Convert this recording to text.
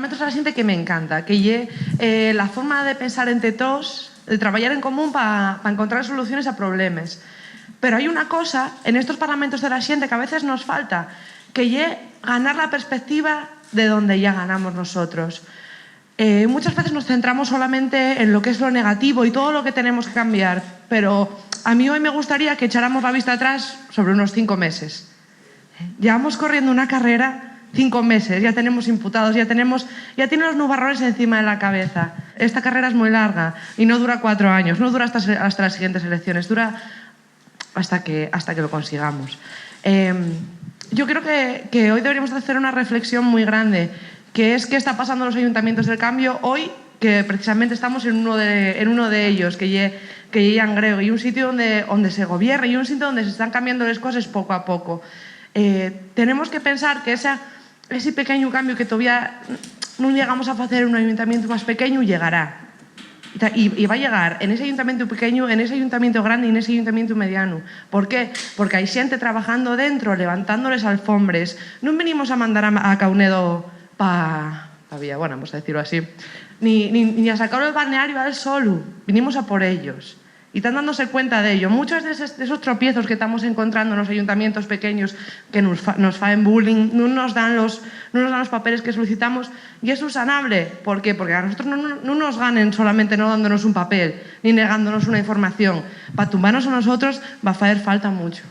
Parlamentos de la Xente que me encanta, que lle la forma de pensar entre todos, de traballar en común para encontrar soluciones a problemas. Pero hai unha cosa en estos Parlamentos de la Xente que a veces nos falta, que lle ganar la perspectiva de donde ya ganamos nosotros. Muchas veces nos centramos solamente en lo que es lo negativo y todo lo que tenemos que cambiar, pero a mí hoy me gustaría que echáramos la vista atrás sobre unos 5 meses. Llevamos corriendo una carrera 5 meses, ya tenemos imputados, ya tienen los nubarrones encima de la cabeza. Esta carrera es muy larga y no dura 4 años, no dura hasta las siguientes elecciones, dura hasta que lo consigamos. Yo creo que hoy deberíamos hacer una reflexión muy grande, que es qué está pasando en los ayuntamientos del cambio hoy, que precisamente estamos en uno de ellos, que lle Angreo, y un sitio donde se gobierna, y un sitio donde se están cambiando las cosas poco a poco. Tenemos que pensar que ese pequeño cambio que todavía no llegamos a hacer en un ayuntamiento más pequeño llegará. Y va a llegar en ese ayuntamiento pequeño, en ese ayuntamiento grande y en ese ayuntamiento mediano. ¿Por qué? Porque hay xente trabajando dentro, levantándoles alfombres. Non venimos a mandar a Caunedo pa Villa, bueno, vamos a decirlo así, ni a sacar el balneario al solo. Vinimos a por ellos. Y están dándose cuenta de ello. Muchos de esos tropiezos que estamos encontrando en los ayuntamientos pequeños que nos faen bullying, no nos dan los papeles que solicitamos, y es subsanable. ¿Por qué? Porque a nosotros no nos ganen solamente no dándonos un papel, ni negándonos una información. Para tumbarnos a nosotros va a hacer falta mucho.